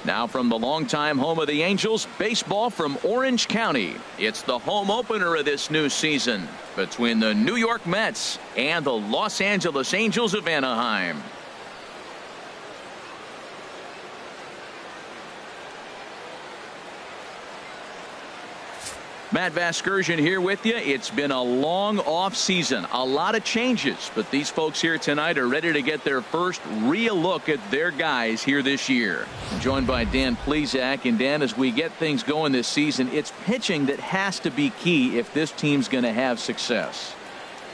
Now from the longtime home of the Angels, baseball from Orange County. It's the home opener of this new season between the New York Mets and the Los Angeles Angels of Anaheim. Matt Vasgersian here with you. It's been a long off season, a lot of changes, but these folks here tonight are ready to get their first real look at their guys here this year. I'm joined by Dan Plesac. And Dan, as we get things going this season, it's pitching that has to be key if this team's going to have success.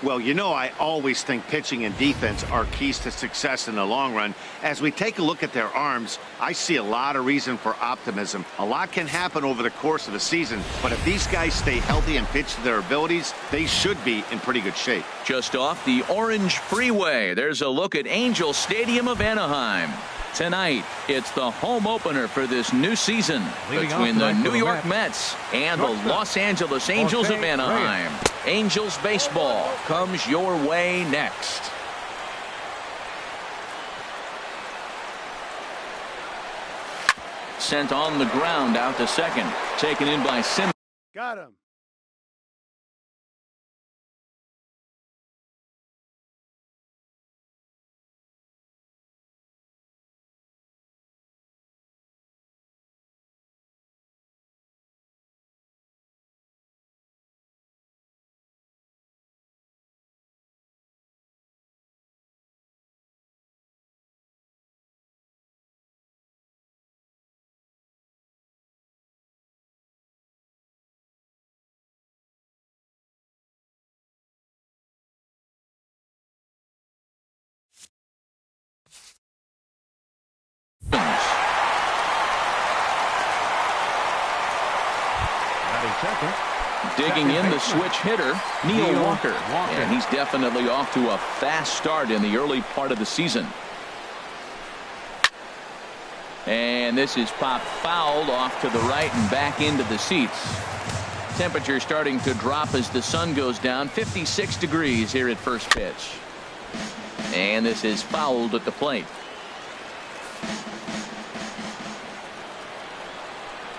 Well, you know, I always think pitching and defense are keys to success in the long run. As we take a look at their arms, I see a lot of reason for optimism. A lot can happen over the course of the season, but if these guys stay healthy and pitch to their abilities, they should be in pretty good shape. Just off the Orange Freeway, there's a look at Angel Stadium of Anaheim. Tonight, it's the home opener for this new season between the New York Mets and the Los Angeles Angels of Anaheim. Angels baseball comes your way next. Sent on the ground out to second. Taken in by Simmons. Got him. Digging in the switch hitter, Neil Walker. And he's definitely off to a fast start in the early part of the season. And this is popped fouled off to the right and back into the seats. Temperature starting to drop as the sun goes down. 56 degrees here at first pitch. And this is fouled at the plate.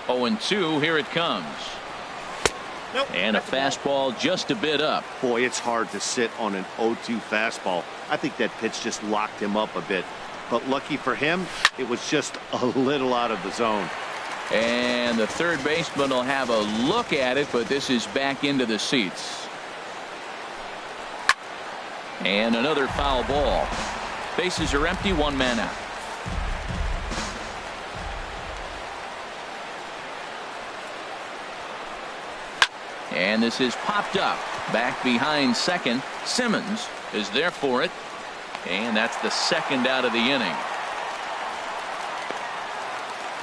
0-2, here it comes. Nope, and a fastball just a bit up. Boy, it's hard to sit on an 0-2 fastball. I think that pitch just locked him up a bit. But lucky for him, it was just a little out of the zone. And the third baseman will have a look at it, but this is back into the seats. And another foul ball. Bases are empty, one man out. And this is popped up back behind second. Simmons is there for it, and that's the second out of the inning.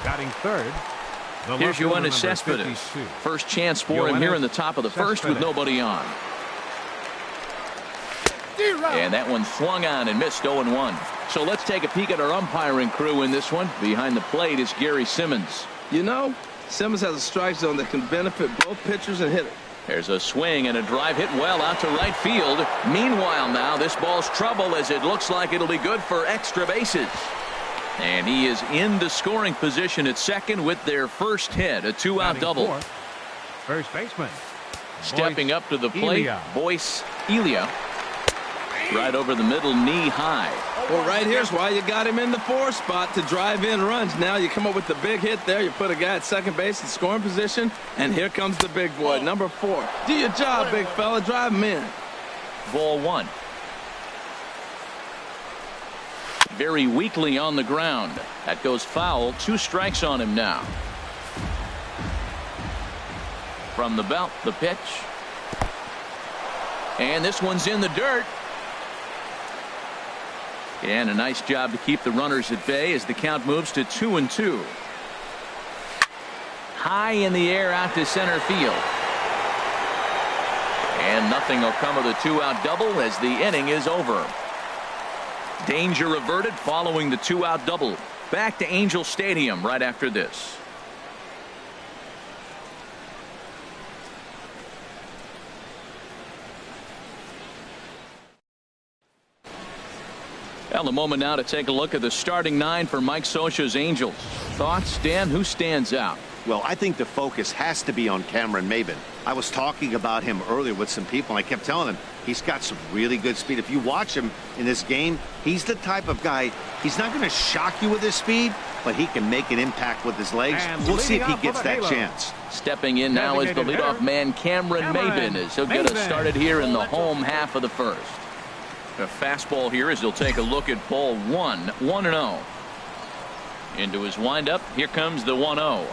Batting third. Here's Yoenis Cespedes. First chance for him here in the top of the first with nobody on. And that one swung on and missed. 0-1. So let's take a peek at our umpiring crew in this one. Behind the plate is Gary Simmons. You know, Simmons has a strike zone that can benefit both pitchers and hitters. There's a swing and a drive hit well out to right field. Meanwhile now this ball's trouble as it looks like it'll be good for extra bases. And he is in the scoring position at second with their first hit, a two-out double. First baseman. Stepping up to the plate, Boyce Elia. Right over the middle, knee high. Well, right here's why you got him in the 4 spot to drive in runs. Now you come up with the big hit there. You put a guy at second base in scoring position, and here comes the big boy, number 4. Do your job, big fella. Drive him in. Ball 1. Very weakly on the ground. That goes foul. 2 strikes on him now. From the belt, the pitch. And this one's in the dirt. And a nice job to keep the runners at bay as the count moves to 2-2. High in the air out to center field. And nothing will come of the 2-out double as the inning is over. Danger averted following the 2-out double. Back to Angel Stadium right after this. Well, a moment now to take a look at the starting 9 for Mike Scioscia's Angels. Thoughts, Dan? Who stands out? Well, I think the focus has to be on Cameron Maybin. I was talking about him earlier with some people, and I kept telling them he's got some really good speed. If you watch him in this game, he's the type of guy, he's not going to shock you with his speed, but he can make an impact with his legs. And we'll see if he leading gets off that for the chance. Stepping in now is the Designated leadoff hitter, man, Cameron Maybin, as he'll get us started here in the home half of the first. A fastball here as he'll take a look at ball 1, 1-0. Into his windup, here comes the 1-0.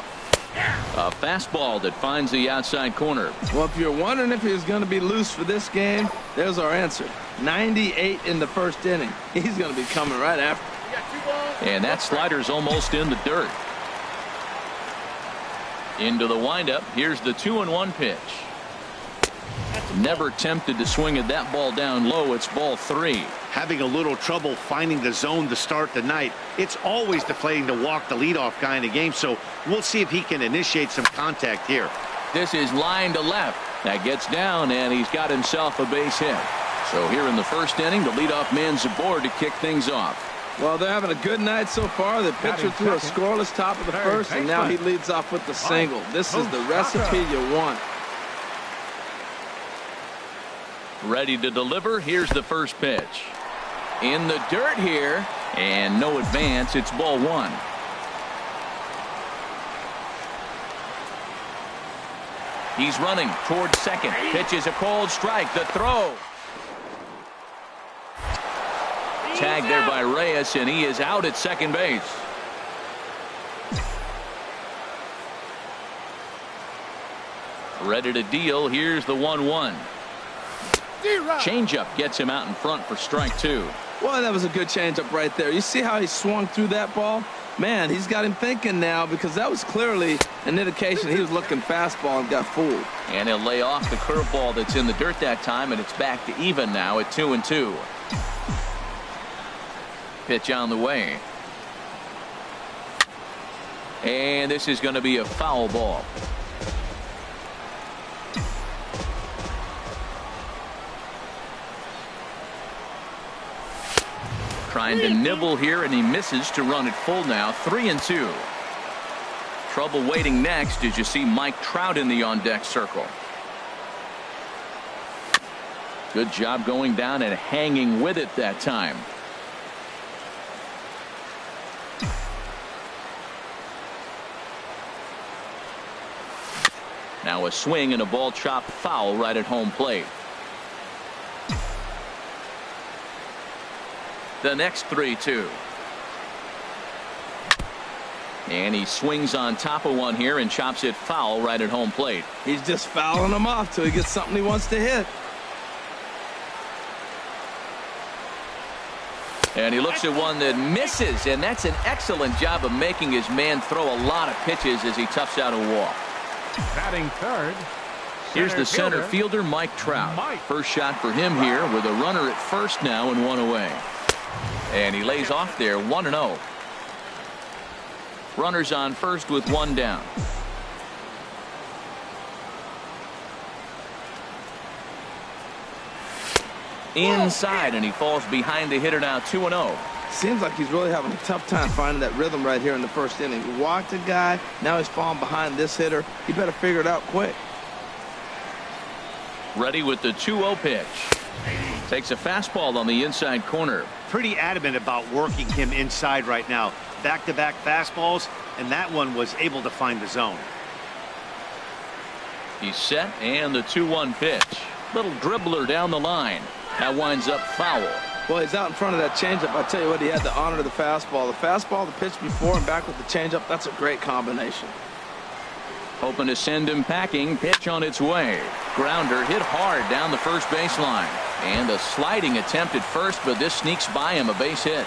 A fastball that finds the outside corner. Well, if you're wondering if he's going to be loose for this game, there's our answer. 98 in the first inning. He's going to be coming right after. And that slider's almost in the dirt. Into the windup. Here's the 2-1 pitch. Never tempted to swing at that ball down low. It's ball 3. Having a little trouble finding the zone to start the night. It's always deflating to walk the leadoff guy in the game, so we'll see if he can initiate some contact here. This is line to left. That gets down, and he's got himself a base hit. So here in the first inning, the leadoff man's aboard to kick things off. Well, they're having a good night so far. The pitcher threw a scoreless top of the first, and now he leads off with the single. This is the recipe you want. Ready to deliver. Here's the first pitch. In the dirt here, and no advance. It's ball 1. He's running towards second. Pitch is a cold strike. The throw. Tagged there by Reyes, and he is out at second base. Ready to deal. Here's the 1-1. Changeup gets him out in front for strike 2. Well, that was a good changeup right there. You see how he swung through that ball? Man, he's got him thinking now, because that was clearly an indication he was looking fastball and got fooled. And he'll lay off the curveball that's in the dirt that time, and it's back to even now at 2-2. Pitch on the way. And this is going to be a foul ball. Trying to nibble here, and he misses to run it full now. 3-2. Trouble waiting next as you see Mike Trout in the on-deck circle. Good job going down and hanging with it that time. Now a swing and a ball chopped foul right at home plate. The next 3-2. And he swings on top of one here and chops it foul right at home plate. He's just fouling them off till he gets something he wants to hit. And he looks at one that misses, and that's an excellent job of making his man throw a lot of pitches as he toughs out a walk. Batting third. Here's the center fielder, Mike Trout. First shot for him here with a runner at first now and one away. And he lays off there, 1-0. Runners on first with one down. Inside, and he falls behind the hitter now, 2-0. Seems like he's really having a tough time finding that rhythm right here in the first inning. He walked a guy, now he's falling behind this hitter. He better figure it out quick. Ready with the 2-0 pitch. Takes a fastball on the inside corner. Pretty adamant about working him inside right now. Back-to-back fastballs, and that one was able to find the zone. He's set, and the 2-1 pitch. Little dribbler down the line. That winds up foul. Well, he's out in front of that changeup. I tell you what, he had the honor of the fastball. The fastball, the pitch before, and back with the changeup. That's a great combination. Hoping to send him packing. Pitch on its way. Grounder hit hard down the first baseline. And a sliding attempt at first, but this sneaks by him, a base hit.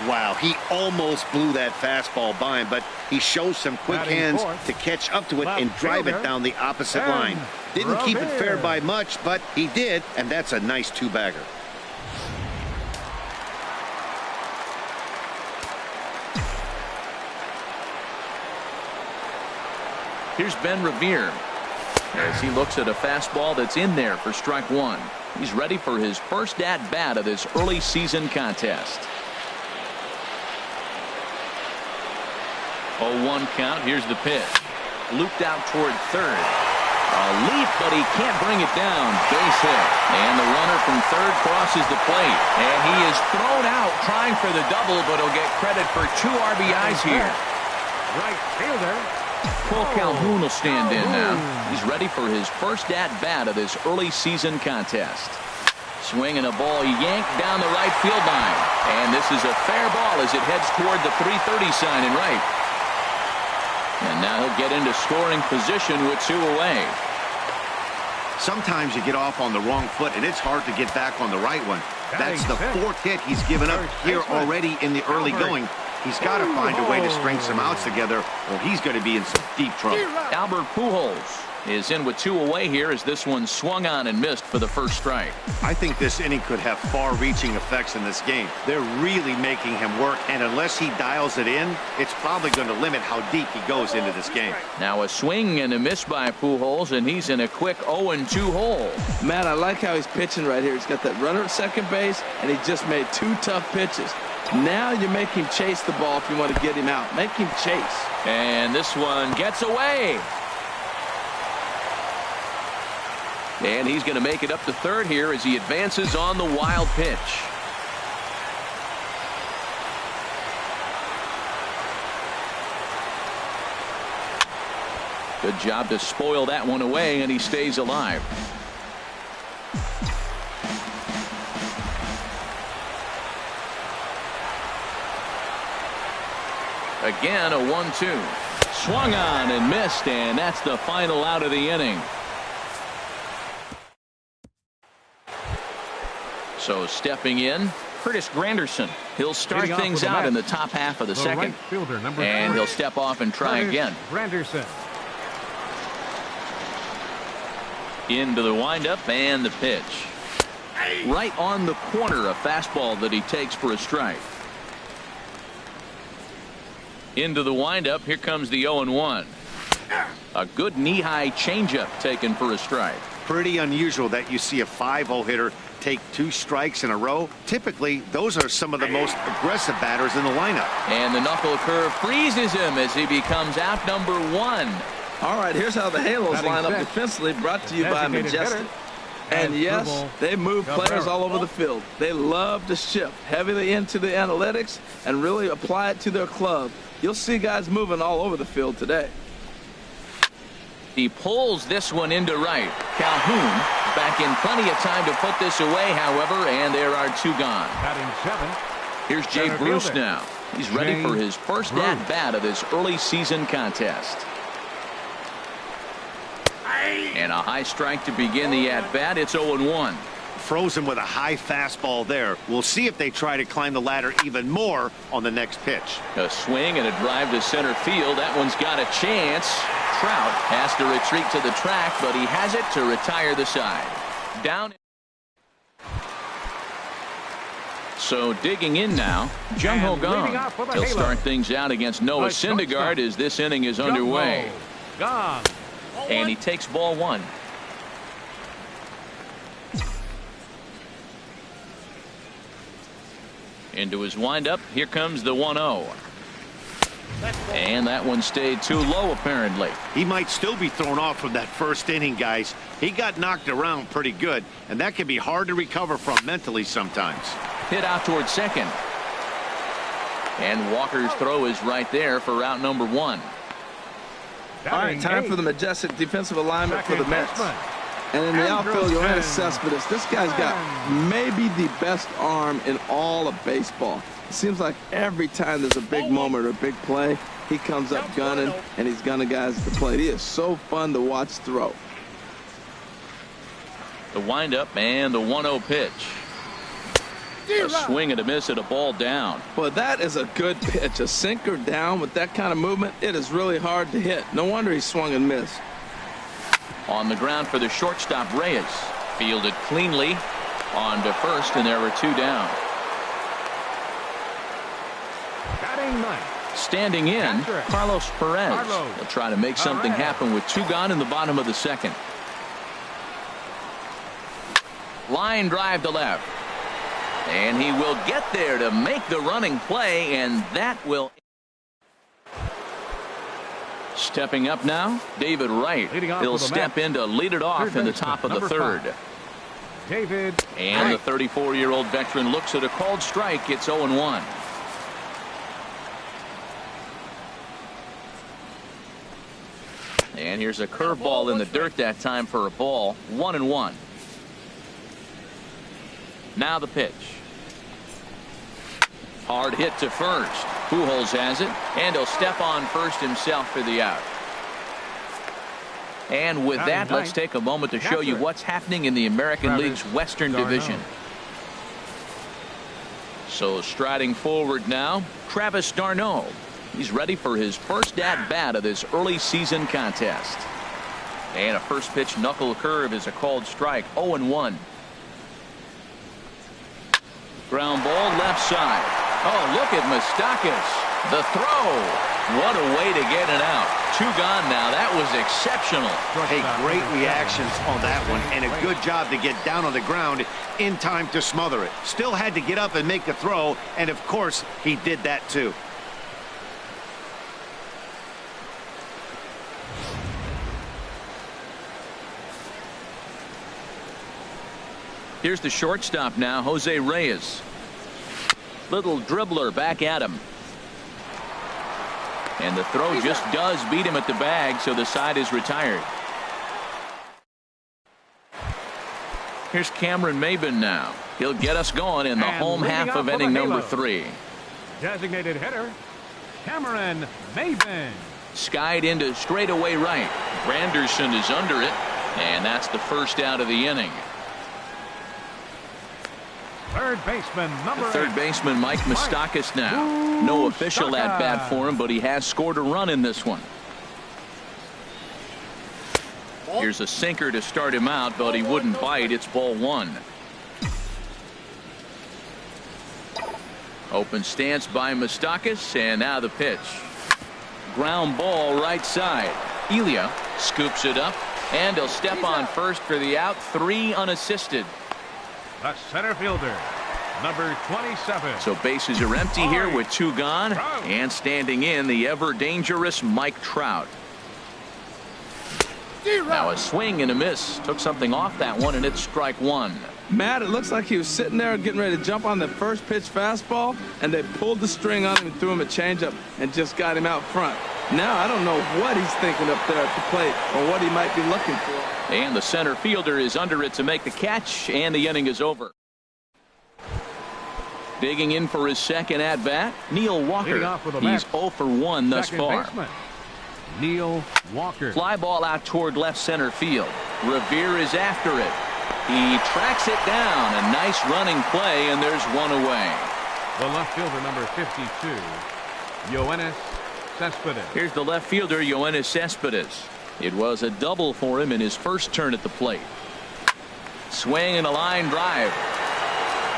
Wow, he almost blew that fastball by him, but he shows some quick hands to catch up to it and drive it down the opposite line. Didn't keep it fair by much, but he did, and that's a nice two-bagger. Here's Ben Revere. as he looks at a fastball that's in there for strike one. He's ready for his first at-bat of this early season contest. 0-1 count. Here's the pitch. Looped out toward third. A leap, but he can't bring it down. Base hit. And the runner from third crosses the plate. And he is thrown out trying for the double, but he'll get credit for 2 RBIs here. Right fielder. Cole Calhoun will stand in now. He's ready for his first at-bat of this early season contest. Swing and a ball yanked down the right field line. And this is a fair ball as it heads toward the 330 sign in right. And now he'll get into scoring position with 2 away. Sometimes you get off on the wrong foot, and it's hard to get back on the right one. That's the 4th hit he's given up here already in the early going. He's got to find a way to string some outs together, or he's going to be in some deep trouble. Albert Pujols is in with 2 away here as this one swung on and missed for the first strike. I think this inning could have far-reaching effects in this game. They're really making him work, and unless he dials it in, it's probably going to limit how deep he goes into this game. Now a swing and a miss by Pujols, and he's in a quick 0-2 hole. Man, I like how he's pitching right here. He's got that runner at second base, and he just made 2 tough pitches. Now you make him chase the ball if you want to get him out. Make him chase. And this one gets away. And he's going to make it up to third here as he advances on the wild pitch. Good job to spoil that one away, and he stays alive. Again, a 1-2. Swung on and missed, and that's the final out of the inning. So stepping in, Curtis Granderson. He'll start things out in the top half of the second. And he'll step off and try again. Granderson. Into the windup and the pitch. Right on the corner, a fastball that he takes for a strike. Into the windup, here comes the 0-1. A good knee-high changeup taken for a strike. Pretty unusual that you see a 5-0 hitter take 2 strikes in a row. Typically, those are some of the most aggressive batters in the lineup. And the knuckle curve freezes him as he becomes out number 1. All right, here's how the Halos line up defensively, brought to you by Majestic. And yes, they move players all over the field. They love to shift heavily into the analytics and really apply it to their club. You'll see guys moving all over the field today. He pulls this one into right. Calhoun back in plenty of time to put this away, however, and there are 2 gone. Here's Jay Bruce now. He's ready for his first at-bat of this early season contest. And a high strike to begin the at-bat. It's 0-1. Frozen with a high fastball there. We'll see if they try to climb the ladder even more on the next pitch. A swing and a drive to center field. That one's got a chance. Trout has to retreat to the track, but he has it to retire the side. Down. So digging in now, Jung-Ho Kang. He'll start things out against Noah Syndergaard as this inning is underway. And he takes ball 1. Into his windup, here comes the 1-0. And that one stayed too low, apparently. He might still be thrown off from that first inning, guys. He got knocked around pretty good, and that can be hard to recover from mentally sometimes. Hit out towards second. And Walker's throw is right there for route number 1. All right, time for the Majestic defensive alignment for the Mets. And in the outfield, Yoenis Cespedes. This guy's got maybe the best arm in all of baseball. It seems like every time there's a big moment or a big play, he comes up gunning, and he's gunning guys at the plate. He is so fun to watch throw. The windup and the 1-0 pitch. A swing and a miss at a ball down. Well, that is a good pitch. A sinker down with that kind of movement, it is really hard to hit. No wonder he swung and missed. On the ground for the shortstop, Reyes. Fielded cleanly on to first, and there were 2 down. Standing in, Carlos Perez. He'll try to make something happen with 2 gone in the bottom of the second. Line drive to left. And he will get there to make the running play, and that will. Stepping up now, David Wright. He'll step in to lead it off in the top of the third. David. And the 34-year-old veteran looks at a called strike. It's 0-1. And here's a curveball in the dirt that time for a ball. 1-1. Now the pitch. Hard hit to first. Pujols has it, and he'll step on first himself for the out. And with that, let's take a moment to show you what's happening in the American League's Western Division. So striding forward now, Travis d'Arnaud. He's ready for his first at-bat of this early season contest. And a first pitch knuckle curve is a called strike. 0-1. Ground ball left side. Oh, look at Moustakas. The throw. What a way to get it out. 2 gone now. That was exceptional. Hey, great reactions on that one, and a good job to get down on the ground in time to smother it. Still had to get up and make a throw, and of course, he did that too. Here's the shortstop now, Jose Reyes. Little dribbler back at him. And the throw just does beat him at the bag, so the side is retired. Here's Cameron Maybin now. He'll get us going in the home half of inning number 3. Designated hitter, Cameron Maybin. Skied into straightaway right. Granderson is under it, and that's the first out of the inning. Third baseman, number 8. Third baseman Mike Moustakas now. No official at bat for him, but he has scored a run in this one. Here's a sinker to start him out, but he wouldn't bite. It's ball 1. Open stance by Moustakas, and now the pitch. Ground ball right side. Elia scoops it up, and he'll step on first for the out. 3 unassisted. The center fielder, number 27. So bases are empty here with 2 gone, and standing in the ever dangerous Mike Trout. Now a swing and a miss. Took something off that one, and it's strike 1. Matt, it looks like he was sitting there getting ready to jump on the first pitch fastball, and they pulled the string on him and threw him a changeup and just got him out front. Now I don't know what he's thinking up there at the plate or what he might be looking for. And the center fielder is under it to make the catch, and the inning is over. Digging in for his second at bat, Neil Walker. He's 0 for 1 thus far. Baseman, Neil Walker. Fly ball out toward left center field. Revere is after it. He tracks it down. A nice running play, and there's 1 away. The left fielder, number 52, Yoenis Cespedes. Here's the left fielder, Yoenis Cespedes. It was a double for him in his first turn at the plate. Swing and a line drive.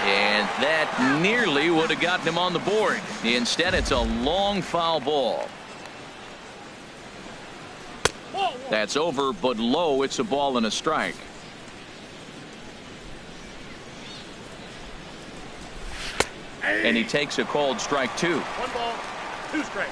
And that nearly would have gotten him on the board. Instead, it's a long foul ball. That's over, but low. It's a ball and a strike. And he takes a called strike 2. 1 ball, 2 strikes.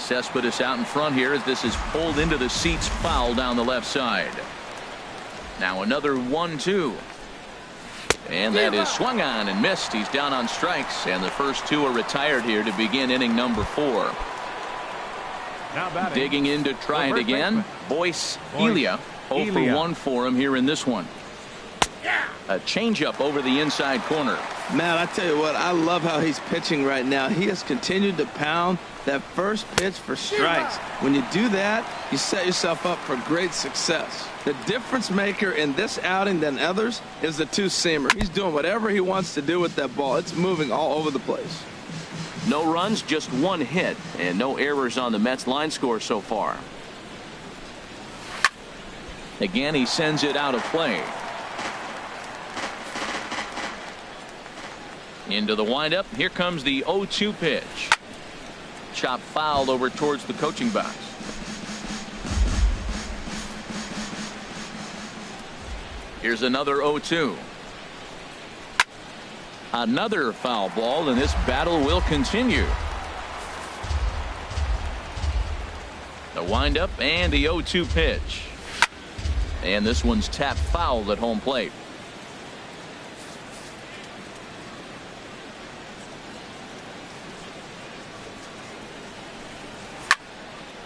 Cespedes out in front here as this is pulled into the seats, foul down the left side. Now another 1-2. And that is swung on and missed. He's down on strikes, and the first 2 are retired here to begin inning number 4. Now digging in to try it again. Boyce Elia. 0 for 1 for him here in this one. A changeup over the inside corner. Man, I tell you what, I love how he's pitching right now. He has continued to pound that first pitch for strikes. When you do that, you set yourself up for great success. The difference maker in this outing than others is the 2-seamer. He's doing whatever he wants to do with that ball. It's moving all over the place. No runs, just 1 hit, and no errors on the Mets line score so far. Again, he sends it out of play. Into the windup. Here comes the 0-2 pitch. Chop foul over towards the coaching box. Here's another 0-2. Another foul ball, and this battle will continue. The windup and the 0-2 pitch. And this one's tapped foul at home plate.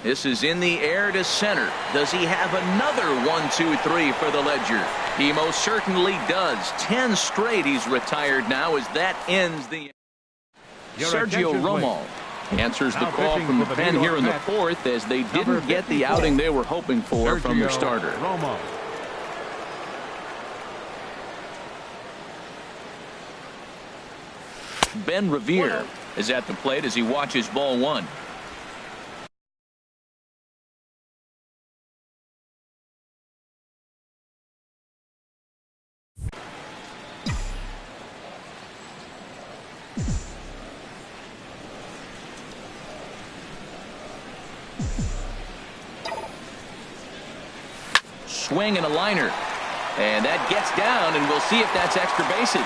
This is in the air to center. Does he have another 1-2-3 for the Ledger? He most certainly does. 10 straight he's retired now as that ends the. Sergio Romo answers the call from the pen here in the fourth as they didn't get the outing they were hoping for from their starter. Romo. Ben Revere is at the plate as he watches ball one. Swing and a liner, and that gets down, and we'll see if that's extra bases.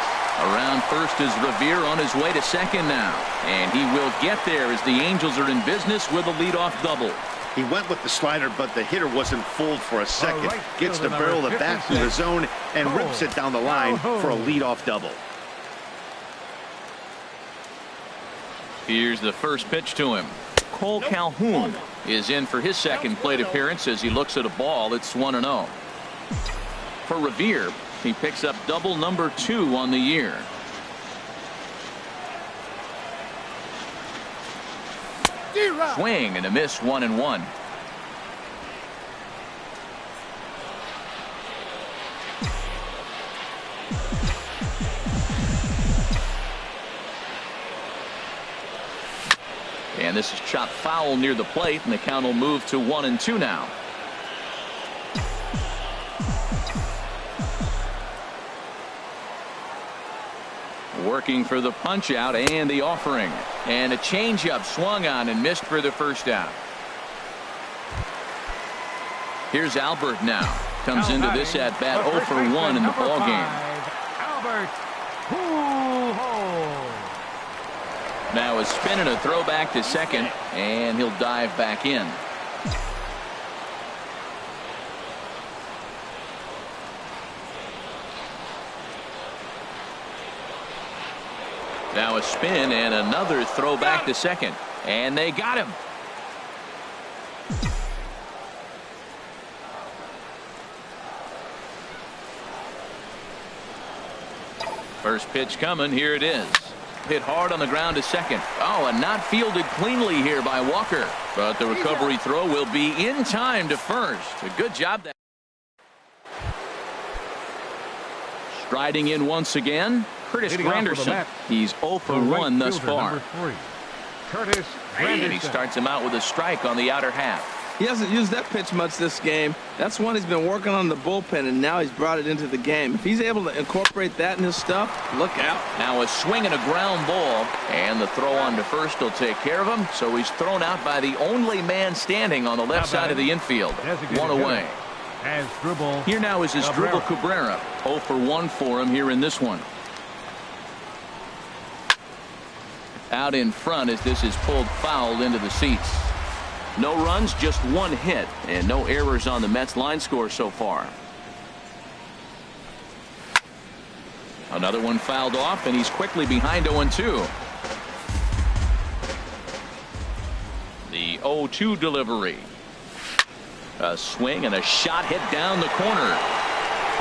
Around first is Revere on his way to second now, and he will get there as the Angels are in business with a leadoff double. He went with the slider, but the hitter wasn't fooled for a second. Gets the barrel of the bat through the zone and rips it down the line for a leadoff double. Here's the first pitch to him. Cole Calhoun is in for his second plate appearance as he looks at a ball. It's 1-0. For Revere, he picks up double number 2 on the year. Swing and a miss, 1-1. And this is chopped foul near the plate, and the count will move to 1-2 now. Working for the punch out and the offering, and a changeup swung on and missed for the first out. Here's Albert now. Comes into this at bat 0 for 1 in the ball game. Albert. Now a spin and a throw back to second, and he'll dive back in. Now a spin and another throw back to second, and they got him. First pitch coming. Here it is. Hit hard on the ground to second. Oh, and not fielded cleanly here by Walker. But the recovery throw will be in time to first. A good job there. Striding in once again, Curtis Granderson. He's 0 for 1 thus far. Curtis And he starts him out with a strike on the outer half. He hasn't used that pitch much this game. That's one he's been working on the bullpen, and now he's brought it into the game. If he's able to incorporate that in his stuff, look out. Now a swing and a ground ball, and the throw on to first will take care of him. So he's thrown out by the only man standing on the left side of the infield. One away. Here now is his dribble Cabrera. 0 for 1 for him here in this one. Out in front as this is pulled foul into the seats. No runs, just one hit, and no errors on the Mets line score so far. Another one fouled off, and he's quickly behind 0-2. The 0-2 delivery. A swing and a shot hit down the corner.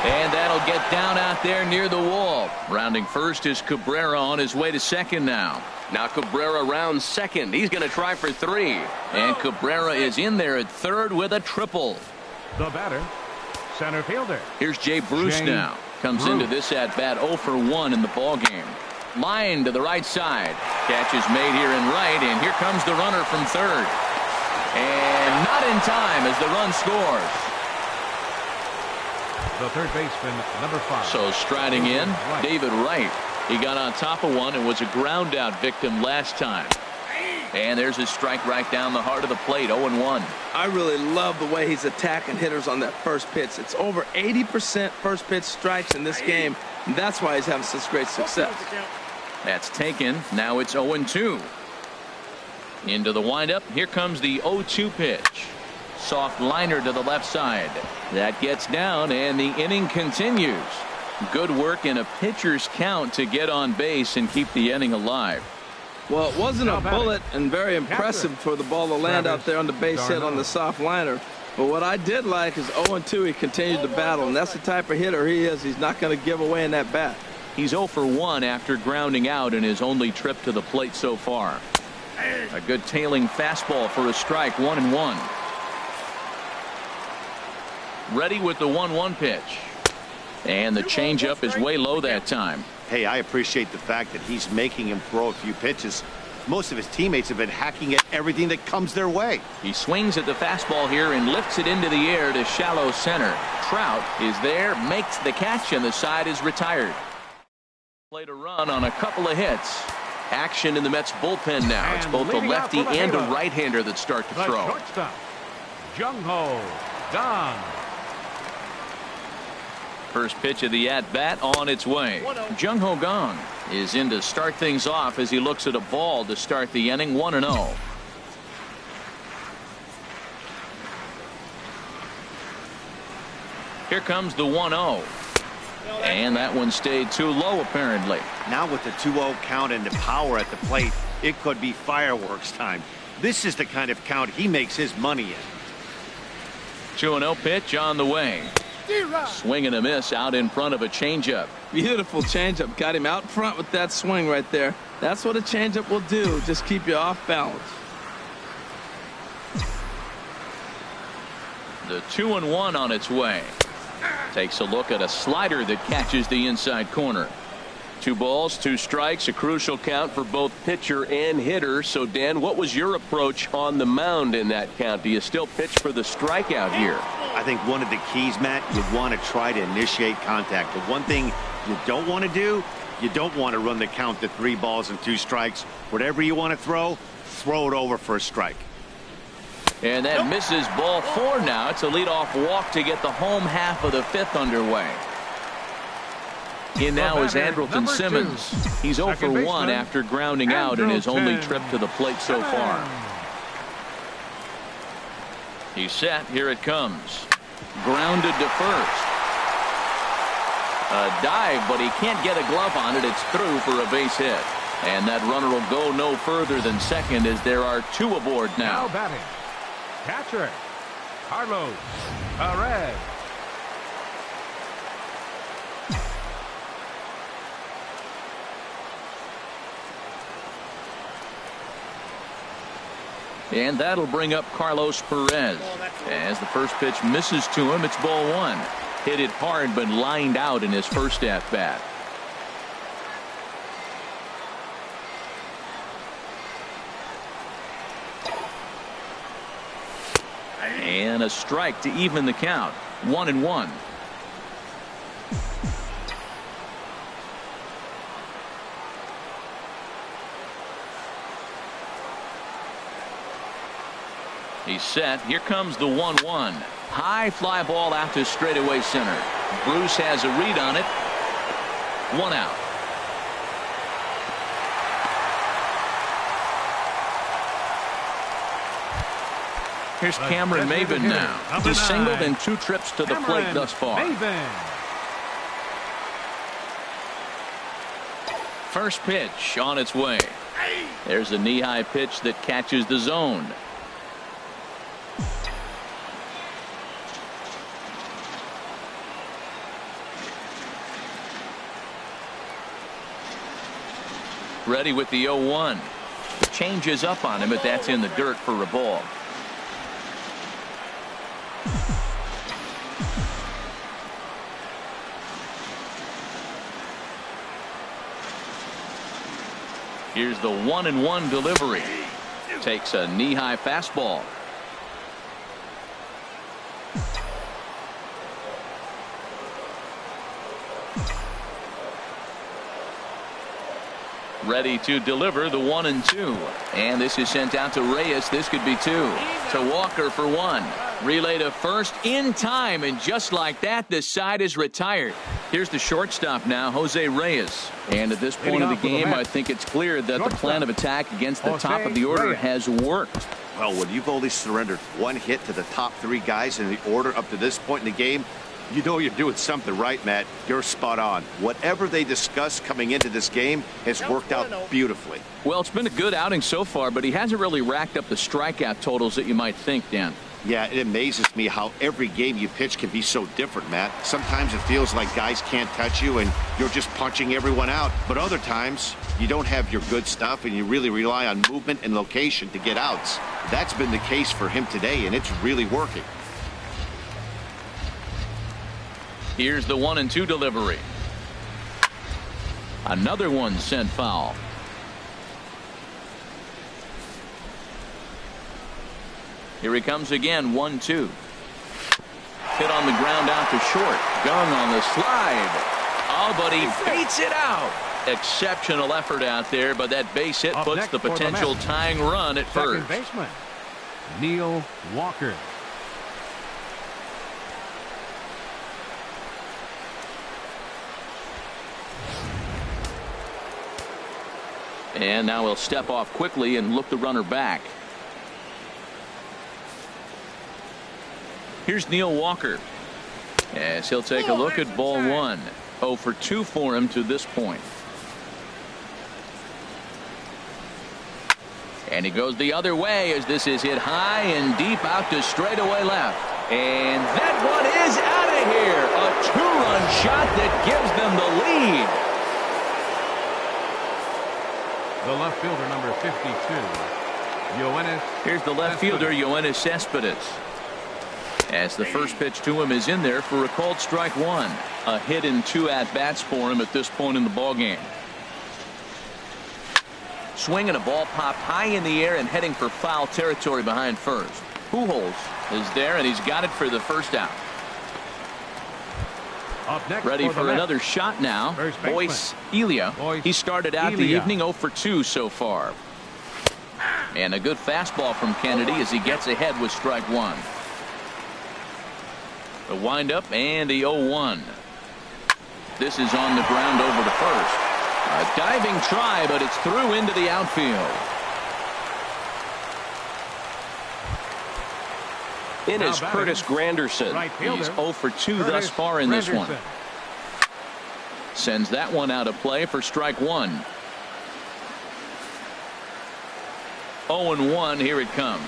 And that'll get down out there near the wall. Rounding first is Cabrera on his way to second now. Now Cabrera rounds second. He's going to try for 3. And Cabrera is in there at third with a triple. The batter, center fielder. Here's Jay Bruce now. Comes into this at bat 0 for 1 in the ball game. Line to the right side. Catch is made here in right, and here comes the runner from third. And not in time as the run scores. The third baseman, number 5. So striding in, David Wright. He got on top of one and was a ground out victim last time. And there's his strike right down the heart of the plate. 0-1. I really love the way he's attacking hitters on that first pitch. It's over 80% first pitch strikes in this game, and that's why he's having such great success. That's taken. Now it's 0-2. Into the windup. Here comes the 0-2 pitch. Soft liner to the left side. That gets down, and the inning continues. Good work in a pitcher's count to get on base and keep the inning alive. Well, it wasn't a bullet, and very impressive for the ball to land out there on the base hit on the soft liner. But what I did like is 0-2, he continued to battle, and that's the type of hitter he is. He's not going to give away in that bat. He's 0 for 1 after grounding out in his only trip to the plate so far. A good tailing fastball for a strike. 1-1. Ready with the 1-1 pitch. And the changeup is way low that time. Hey, I appreciate the fact that he's making him throw a few pitches. Most of his teammates have been hacking at everything that comes their way. He swings at the fastball here and lifts it into the air to shallow center. Trout is there, makes the catch, and the side is retired. Played a run on a couple of hits. Action in the Mets bullpen now. It's both a lefty and a right-hander that start to throw. Shortstop, Jung-Ho Kang. First pitch of the at-bat on its way. Jung-Ho Kang is in to start things off as he looks at a ball to start the inning. 1-0. Here comes the 1-0. And that one stayed too low apparently. Now with the 2-0 count and the power at the plate, it could be fireworks time. This is the kind of count he makes his money in. 2-0 pitch on the way. Swing and a miss out in front of a changeup. Beautiful changeup. Got him out front with that swing right there. That's what a changeup will do. Just keep you off balance. The 2-1 on its way. Takes a look at a slider that catches the inside corner. 2 balls, 2 strikes, a crucial count for both pitcher and hitter. So, Dan, what was your approach on the mound in that count? Do you still pitch for the strikeout here? I think one of the keys, Matt, you want to try to initiate contact. The one thing you don't want to do, you don't want to run the count to 3 balls and 2 strikes. Whatever you want to throw it over for a strike. And that misses ball 4 now. It's a leadoff walk to get the home half of the 5th underway. In now is Andrelton Simmons. He's 0 for 1 after grounding out in his only trip to the plate so far. He's set. Here it comes. Grounded to first. A dive, but he can't get a glove on it. It's through for a base hit. And that runner will go no further than second as there are 2 aboard now. Now batting, catcher, Carlos Perez. And that'll bring up Carlos Perez. As the first pitch misses to him, it's ball 1. Hit it hard, but lined out in his first at-bat. And a strike to even the count. 1-1. He's set. Here comes the 1-1. High fly ball out to straightaway center. Bruce has a read on it. 1 out. Here's Cameron Maybin now. He's singled in 2 trips to the plate thus far. First pitch on its way. There's a knee-high pitch that catches the zone. Ready with the 0-1. Changes up on him, but that's in the dirt for a ball. Here's the 1-1 delivery. Takes a knee-high fastball. Ready to deliver the 1-2. And this is sent out to Reyes. This could be 2. To Walker for 1. Relay to first in time, and just like that, the side is retired. Here's the shortstop now, Jose Reyes. And at this point of the game, I think it's clear that the plan of attack against the top of the order has worked. Well, when you've only surrendered 1 hit to the top 3 guys in the order up to this point in the game, you know you're doing something right, Matt. You're spot on. Whatever they discussed coming into this game has worked out beautifully. Well, it's been a good outing so far, but he hasn't really racked up the strikeout totals that you might think, Dan. Yeah, it amazes me how every game you pitch can be so different, Matt. Sometimes it feels like guys can't touch you and you're just punching everyone out. But other times, you don't have your good stuff and you really rely on movement and location to get outs. That's been the case for him today, and it's really working. Here's the 1-2 delivery. Another one sent foul. Here he comes again, 1-2. Hit on the ground out to short. Gung on the slide. Oh, but he beats it out. Exceptional effort out there, but that base hit puts the potential tying run at first. Second baseman, Neil Walker. And now he'll step off quickly and look the runner back. Here's Neil Walker as he'll take a look at ball 1. 0 for 2 for him to this point. And he goes the other way as this is hit high and deep out to straightaway left. And that one is out of here. A 2-run shot that gives them the lead. The left fielder, number 52, Yoenis. Here's the left fielder, Yoenis Cespedes. As the first pitch to him is in there for a called strike 1. A hit and 2 at-bats for him at this point in the ballgame. Swinging, a ball popped high in the air and heading for foul territory behind first. Pujols is there, and he's got it for the first out. Up next ready for the another shot now. Boyce Elia. He started out the evening 0 for 2 so far. And a good fastball from Kennedy as he gets ahead with strike 1. The windup and the 0-1. This is on the ground over to first. A diving try, but it's through into the outfield. In is Curtis Granderson. He's 0 for 2 thus far in this one. Sends that one out of play for strike 1. 0-1, here it comes.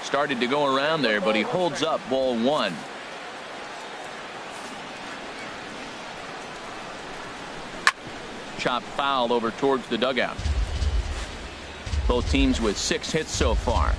Started to go around there, but he holds up ball 1. Chopped foul over towards the dugout. Both teams with 6 hits so far.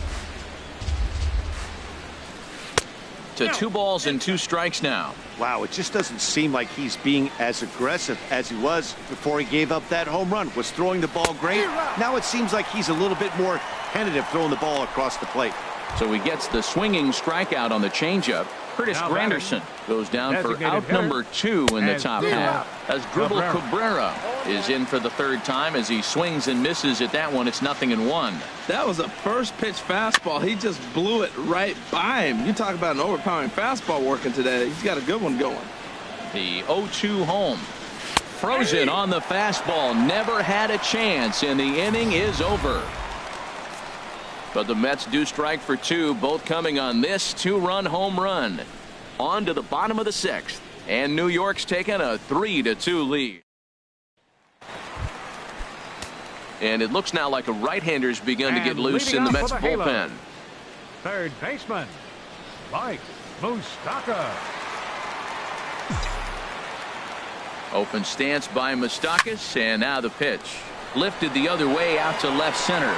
To 2 balls and 2 strikes now. Wow, it just doesn't seem like he's being as aggressive as he was before he gave up that home run. Was throwing the ball great. Now it seems like he's a little bit more tentative throwing the ball across the plate. So he gets the swinging strikeout on the changeup. Curtis Granderson goes down for out number 2 in the top half. As Dribble Cabrera is in for the 3rd time as he swings and misses at that one. It's 0-1. That was a first pitch fastball. He just blew it right by him. You talk about an overpowering fastball working today. He's got a good one going. The 0-2 home. Frozen on the fastball. Never had a chance, and the inning is over. But the Mets do strike for 2, both coming on this 2-run home run. On to the bottom of the 6th, and New York's taken a 3-2 lead. And it looks now like a right-hander's begun to get loose in the Mets bullpen. Third baseman, Mike Moustakas. Open stance by Moustakas, and now the pitch. Lifted the other way out to left center.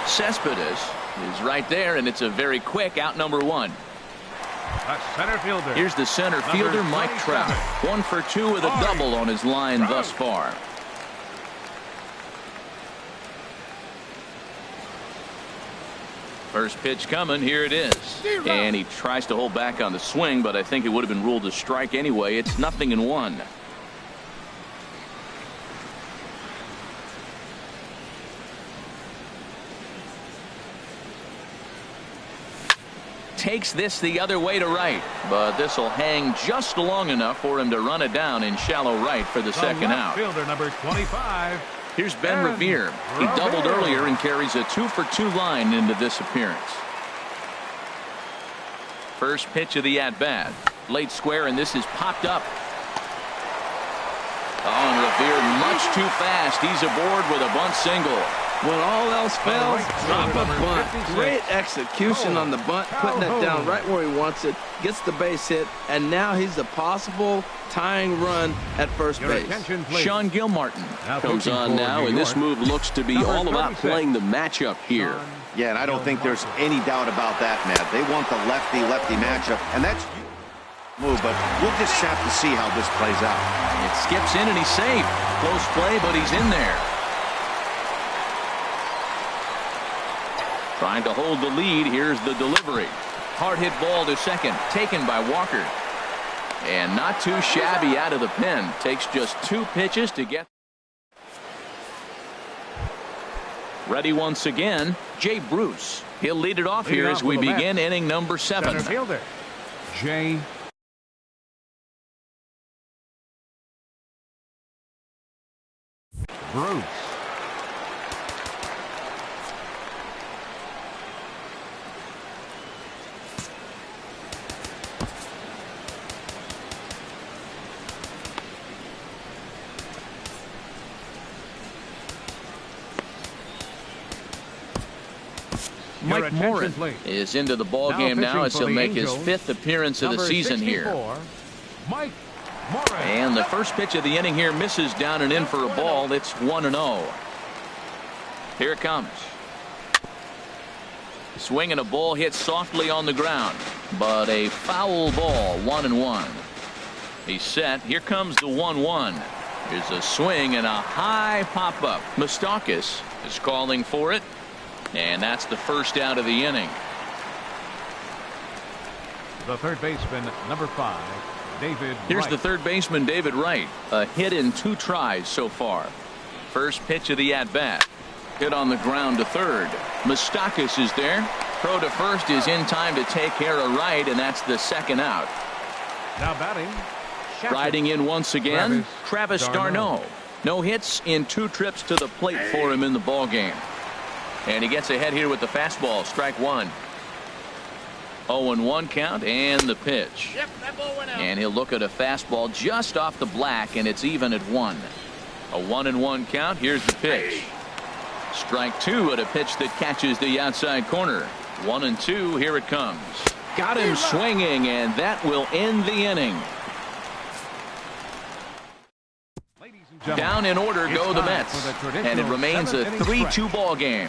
Cespedes is right there, and it's a very quick out number 1. A center fielder. Here's the center fielder, Mike Trout. 1 for 2 with a double on his line thus far. First pitch coming. Here it is. And he tries to hold back on the swing, but I think it would have been ruled a strike anyway. It's 0-1. takes this the other way to right, but this will hang just long enough for him to run it down in shallow right for the second out. Fielder number 25. Here's Ben Revere. He doubled earlier and carries a 2-for-2 line into this appearance. First pitch of the at-bat. Late square, and this is popped up. Oh, and Revere much too fast. He's aboard with a bunt single. When all else fails, drop a bunt. Great execution on the bunt, putting it down right where he wants it, gets the base hit, and now he's a possible tying run at first base. Sean Gilmartin comes on now, and this move looks to be all about playing the matchup here. Yeah, and I don't think there's any doubt about that, Matt. They want the lefty-lefty matchup, and that's move, but we'll just have to see how this plays out. It skips in, and he's safe. Close play, but he's in there. Trying to hold the lead. Here's the delivery. Hard hit ball to second. Taken by Walker. And not too shabby out of the pen. Takes just 2 pitches to get. Ready once again, Jay Bruce. He'll lead it off here as we begin inning number 7. Center fielder, Jay Bruce. Mike Morin is into the ball game now as he'll make his 5th appearance of the season here. Mike Morin. And the first pitch of the inning here misses down and in for a ball. It's 1-0. Here it comes. Swing and a ball hit softly on the ground, but a foul ball. 1-1. He's set. Here comes the 1-1. Here's a swing and a high pop up. Moustakas is calling for it. And that's the first out of the inning. The third baseman, number 5, David Here's Wright. the third baseman, David Wright. A hit in 2 tries so far. First pitch of the at-bat. Hit on the ground to third. Moustakas is there. Throw to first is in time to take care of Wright, and that's the second out. Now batting. Riding in once again, Travis d'Arnaud. No hits in 2 trips to the plate for him in the ball game. And he gets ahead here with the fastball. Strike 1. 0-1 count and the pitch. Yep, that ball went out. And he'll look at a fastball just off the black, and it's even at 1. A 1-1 count. Here's the pitch. Strike 2 at a pitch that catches the outside corner. 1-2. Here it comes. Got him swinging, and that will end the inning. Down in order go the Mets, and it remains a 3-2 ball game.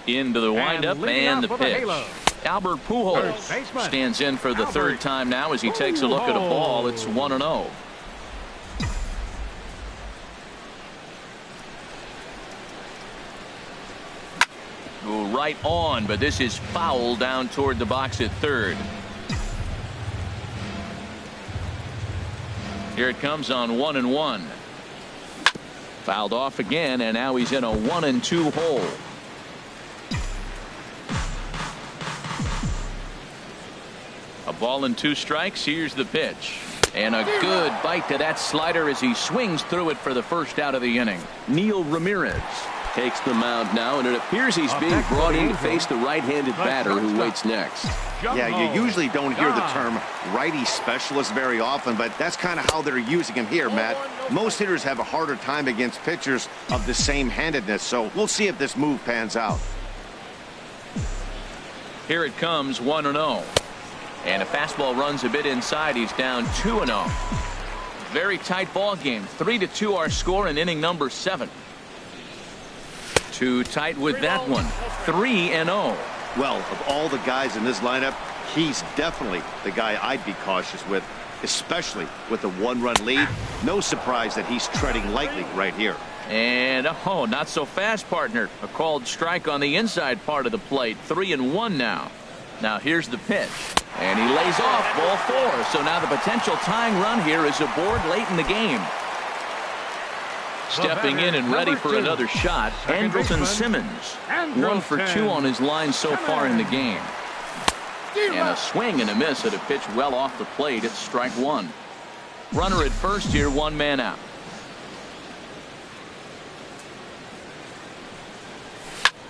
Into the windup and the pitch. Albert Pujols stands in for the 3rd time now as he takes a look at a ball. It's 1-0. Go right on, but this is foul down toward the box at third. Here it comes on 1-1. Fouled off again, and now he's in a 1-2 hole. A ball and 2 strikes. Here's the pitch. And a good bite to that slider as he swings through it for the first out of the inning. Neil Ramirez Takes the mound now, and it appears he's being brought in to face the right-handed batter who waits next. Yeah, you usually don't hear the term righty specialist very often, but that's kind of how they're using him here, Matt. Most hitters have a harder time against pitchers of the same handedness, so we'll see if this move pans out. Here it comes, 1-0. And a fastball runs a bit inside. He's down 2-0. Very tight ball game. 3-2 our score in inning number 7. Too tight with that one. 3-0. Well, of all the guys in this lineup, he's definitely the guy I'd be cautious with, especially with a 1-run lead. No surprise that he's treading lightly right here. And oh, not so fast, partner. A called strike on the inside part of the plate. 3-1 now. Now here's the pitch. And he lays off ball 4. So now the potential tying run here is aboard late in the game. Stepping in and ready for another shot, Andrelton Simmons. 1 for 2 on his line so far in the game. And a swing and a miss at a pitch well off the plate. It's strike one. Runner at first here, 1 man out.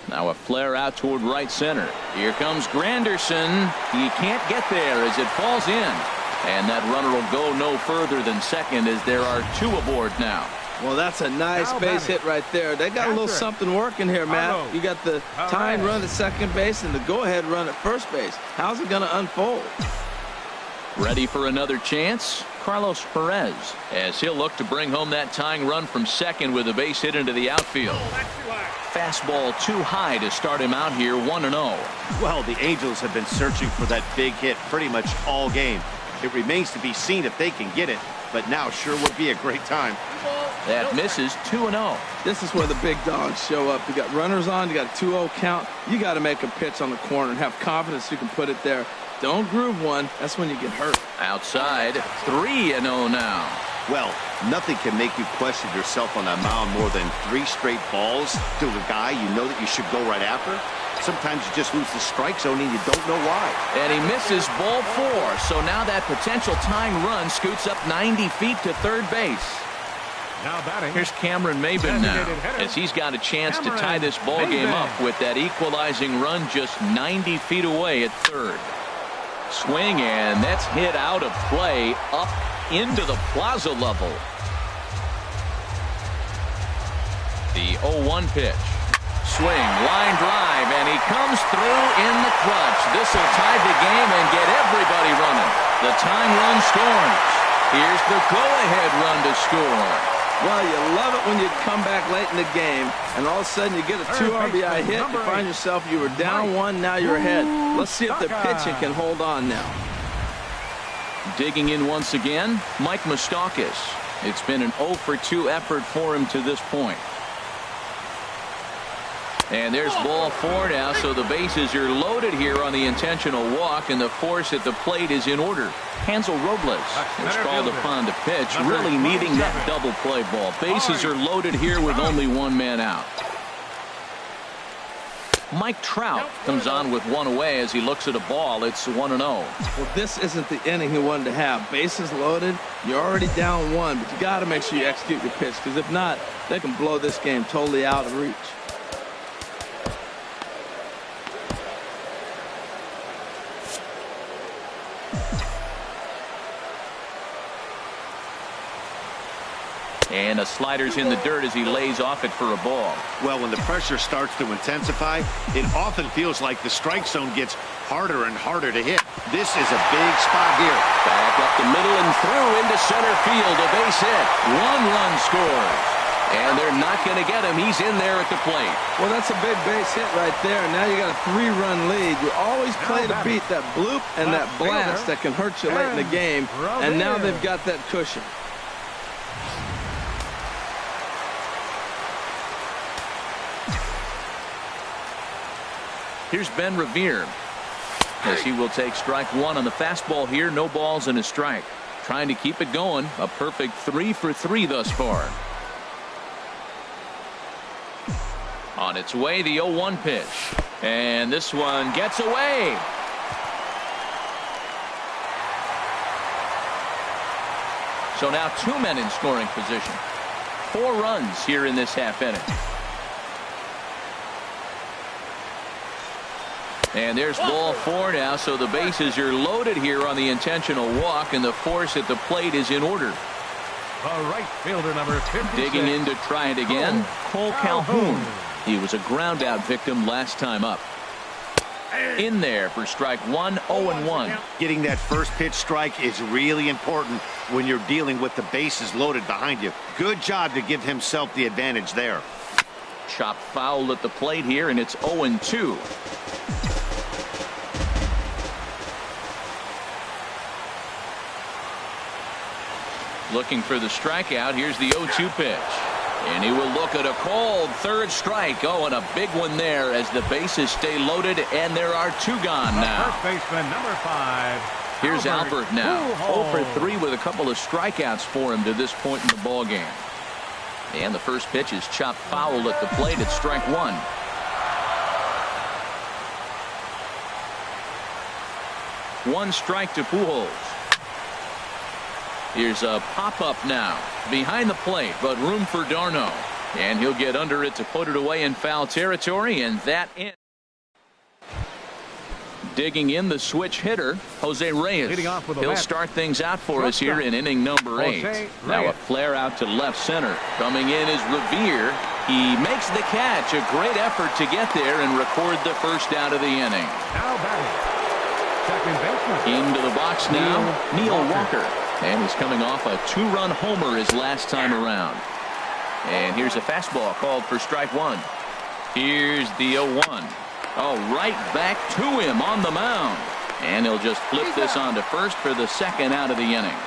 Now a flare out toward right center. Here comes Granderson. He can't get there as it falls in. And that runner will go no further than second as there are 2 aboard now. Well, that's a nice base hit right there. They got a little something working here, Matt. You got the tying run at second base and the go-ahead run at first base. How's it going to unfold? Ready for another chance? Carlos Perez, as he'll look to bring home that tying run from second with a base hit into the outfield. Fastball too high to start him out here, 1-0. Well, the Angels have been searching for that big hit pretty much all game. It remains to be seen if they can get it, but now sure would be a great time. That misses, 2-0. This is where the big dogs show up. You got runners on, you got a 2-0 count. You got to make a pitch on the corner and have confidence you can put it there. Don't groove one. That's when you get hurt. Outside, 3-0 now. Well, nothing can make you question yourself on that mound more than 3 straight balls to a guy you know that you should go right after. Sometimes you just lose the strike zone and you don't know why. And he misses ball 4. So now that potential tying run scoots up 90 feet to third base. Now batting. Here's Cameron Maybin now, as he's got a chance to tie this ball game up with that equalizing run just 90 feet away at third. Swing, and that's hit out of play up into the plaza level. The 0-1 pitch. Swing, line drive, and he comes through in the clutch. This will tie the game and get everybody running. The tying run scores. Here's the go-ahead run to score. Well, you love it when you come back late in the game and all of a sudden you get a 2 RBI hit. You find yourself, you were down 1, now you're ahead. Let's see if the pitching can hold on now. Digging in once again, Mike Moustakas. It's been an 0 for 2 effort for him to this point. And there's ball 4 now, so the bases are loaded here on the intentional walk, and the force at the plate is in order. Hansel Robles is called upon to pitch, really needing that double play ball. Bases are loaded here with only 1 man out. Mike Trout comes on with 1 away as he looks at a ball. It's 1-0. Well, this isn't the inning he wanted to have. Bases loaded. You're already down 1, but you got to make sure you execute your pitch, because if not, they can blow this game totally out of reach. And a slider's in the dirt as he lays off it for a ball. Well, when the pressure starts to intensify, it often feels like the strike zone gets harder and harder to hit. This is a big spot here. Back up the middle and through into center field. A base hit. 1 run scores. And they're not going to get him. He's in there at the plate. Well, that's a big base hit right there. Now you got a 3-run lead. You always play to beat that bloop and that blast that can hurt you late in the game. And now they've got that cushion. Here's Ben Revere, as he will take strike 1 on the fastball here. No balls and a strike. Trying to keep it going. A perfect 3 for 3 thus far. On its way, the 0-1 pitch. And this one gets away. So now 2 men in scoring position. 4 runs here in this half inning. And there's ball 4 now, so the bases are loaded here on the intentional walk, and the force at the plate is in order. The right fielder, number 56. Digging in to try it again, Cole Calhoun. He was a ground out victim last time up. In there for strike 1, 0-1. Getting that first pitch strike is really important when you're dealing with the bases loaded behind you. Good job to give himself the advantage there. Chopped foul at the plate here, and it's 0-2. Looking for the strikeout. Here's the 0-2 pitch. And he will look at a cold third strike. Oh, and a big one there as the bases stay loaded, and there are 2 gone now. First baseman, number 5. Here's Albert now. 0 for 3 with a couple of strikeouts for him to this point in the ball game. And the first pitch is chopped foul at the plate. It's strike one. One strike to Pujols. Here's a pop-up now behind the plate, but room for d'Arnaud. And he'll get under it to put it away in foul territory, and that in. Digging in the switch hitter, Jose Reyes. He'll start things out for us here in inning number 8. Now a flare out to left center. Coming in is Revere. He makes the catch. A great effort to get there and record the first out of the inning. Into the box now, Neil Walker. And he's coming off a 2-run homer his last time around. And here's a fastball called for strike one. Here's the 0-1. Oh, right back to him on the mound. And he'll just flip this on to first for the second out of the inning.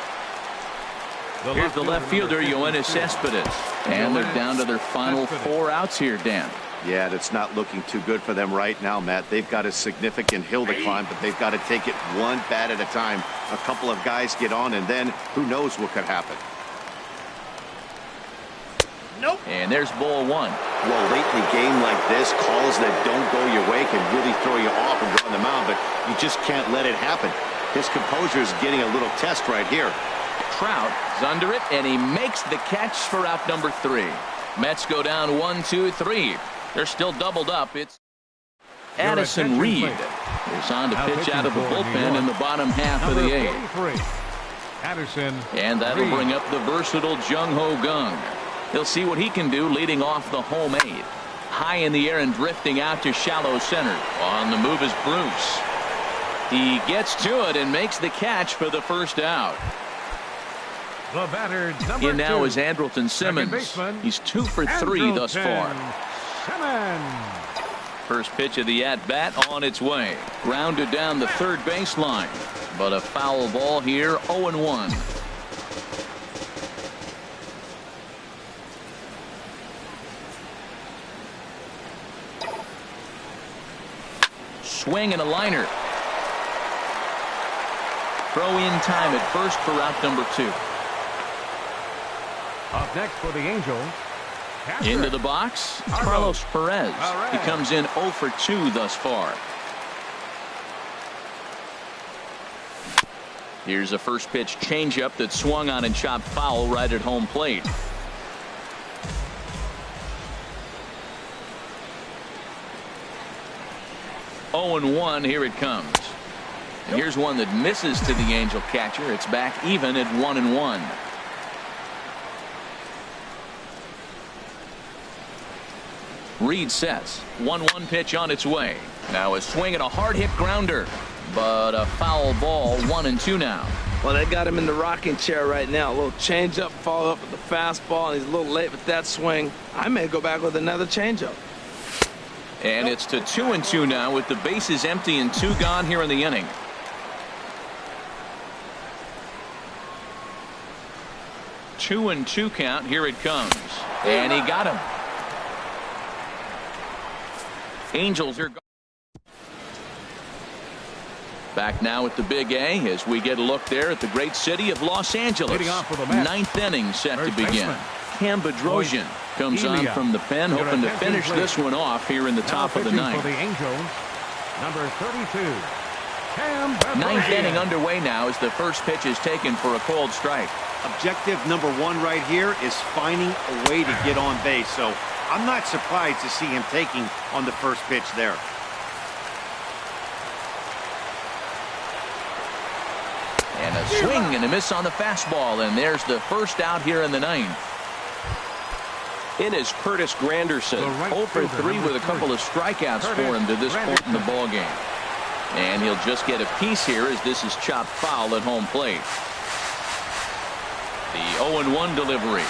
Here's the left fielder, Yoenis Cespedes. And they're down to their final 4 outs here, Dan. Yeah, that's not looking too good for them right now, Matt. They've got a significant hill to climb, but they've got to take it one bat at a time. A couple of guys get on, and then who knows what could happen. Nope. And there's ball one. Well, late in a game like this, calls that don't go your way can really throw you off and go on the mound, but you just can't let it happen. His composure is getting a little test right here. Trout is under it, and he makes the catch for out number 3. Mets go down 1, 2, 3. They're still doubled up. It's Addison Reed is on to pitch out of the bullpen in the bottom half of the 8th. Addison. And that'll bring up the versatile Jung-Ho Kang. He'll see what he can do leading off the home 8. High in the air and drifting out to shallow center. On the move is Bruce. He gets to it and makes the catch for the first out. The batter, in now is Andrelton Simmons. He's 2 for 3 thus far. First pitch of the at-bat on its way. Grounded down the third baseline. But a foul ball here, 0-1. Swing and a liner. Throw in time at first for out number 2. Up next for the Angels. Into the box, Carlos Perez. He comes in 0 for 2 thus far. Here's a first pitch changeup that swung on and chopped foul right at home plate. Oh and 1, here it comes. And here's one that misses to the Angel catcher. It's back even at 1-1. Reed sets. 1-1 pitch on its way. Now a swing and a hard hit grounder. But a foul ball, 1-2 now. Well, they got him in the rocking chair right now. A little changeup, follow up with the fastball, and he's a little late with that swing. I may go back with another changeup. And it's to 2-2 now with the bases empty and 2 gone here in the inning. Two and 2 count. Here it comes. And he got him. Angels are back now at the Big A as we get a look there at the great city of Los Angeles. 9th inning set to begin. Cam Bedrosian comes on from the pen, hoping to finish this one off here in the top of the 9th. For the Angels, number 32, 9th inning underway now as the first pitch is taken for a called strike. Objective number 1 right here is finding a way to get on base. So I'm not surprised to see him taking on the first pitch there. And a swing and a miss on the fastball, and there's the first out here in the 9th. In is Curtis Granderson, 0 for 3 with a couple of strikeouts for him to this point in the ball game. And he'll just get a piece here as this is chopped foul at home plate. The 0-1 delivery.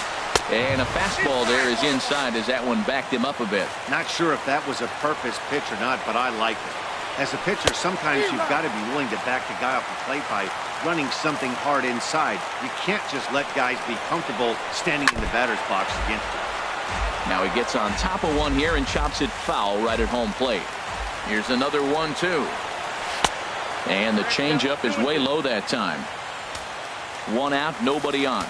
And a fastball there is inside as that one backed him up a bit. Not sure if that was a purpose pitch or not, but I like it. As a pitcher, sometimes you've got to be willing to back the guy off the plate by running something hard inside. You can't just let guys be comfortable standing in the batter's box against you. Now he gets on top of one here and chops it foul right at home plate. Here's another 1-2. And the changeup is way low that time. 1 out, nobody on.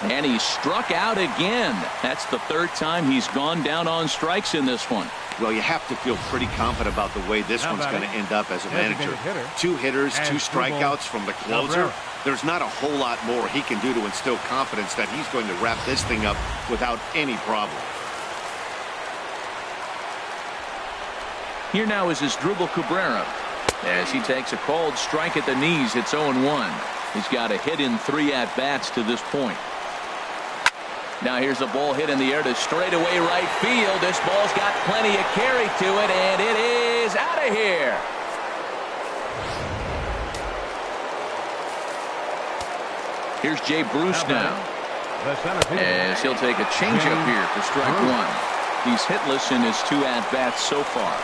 And he struck out again. That's the third time he's gone down on strikes in this one. Well, you have to feel pretty confident about the way this one's going to end up as a manager. 2 hitters, 2 strikeouts from the closer. There's not a whole lot more he can do to instill confidence that he's going to wrap this thing up without any problem. Here now is Asdrubal Cabrera. As he takes a called strike at the knees, it's 0-1. He's got a hit in 3 at-bats to this point. Now here's a ball hit in the air to straightaway right field. This ball's got plenty of carry to it, and it is out of here. Here's Jay Bruce now, as he'll take a changeup here for strike 1. He's hitless in his 2 at-bats so far.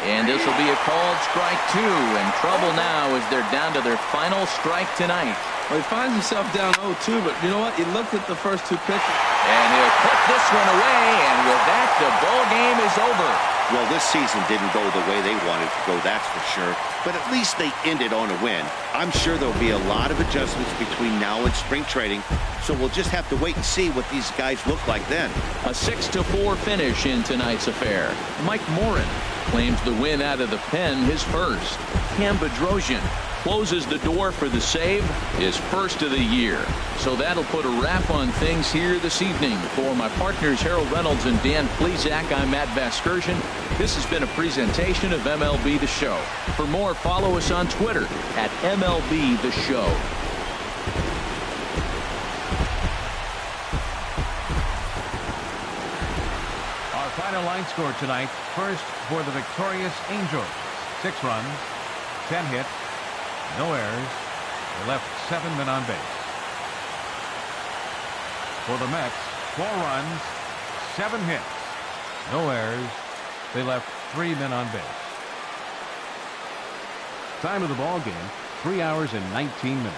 And this will be a called strike 2, and trouble now as they're down to their final strike tonight. Well, he finds himself down 0-2, but you know what? He looked at the first 2 pitches. And he'll put this one away, and with that, the ball game is over. Well, this season didn't go the way they wanted to go, that's for sure. But at least they ended on a win. I'm sure there'll be a lot of adjustments between now and spring training, so we'll just have to wait and see what these guys look like then. A 6-4 finish in tonight's affair. Mike Morin claims the win out of the pen, his first. Cam Bedrosian closes the door for the save, his first of the year. So that'll put a wrap on things here this evening. For my partners Harold Reynolds and Dan Plesac, I'm Matt Vasgersian. This has been a presentation of MLB The Show. For more, follow us on Twitter at MLB The Show. Our final line score tonight. First for the victorious Angels. 6 runs, 10 hits, no errors. They left 7 men on base. For the Mets, 4 runs, 7 hits, no errors. They left 3 men on base. Time of the ball game, 3 hours and 19 minutes.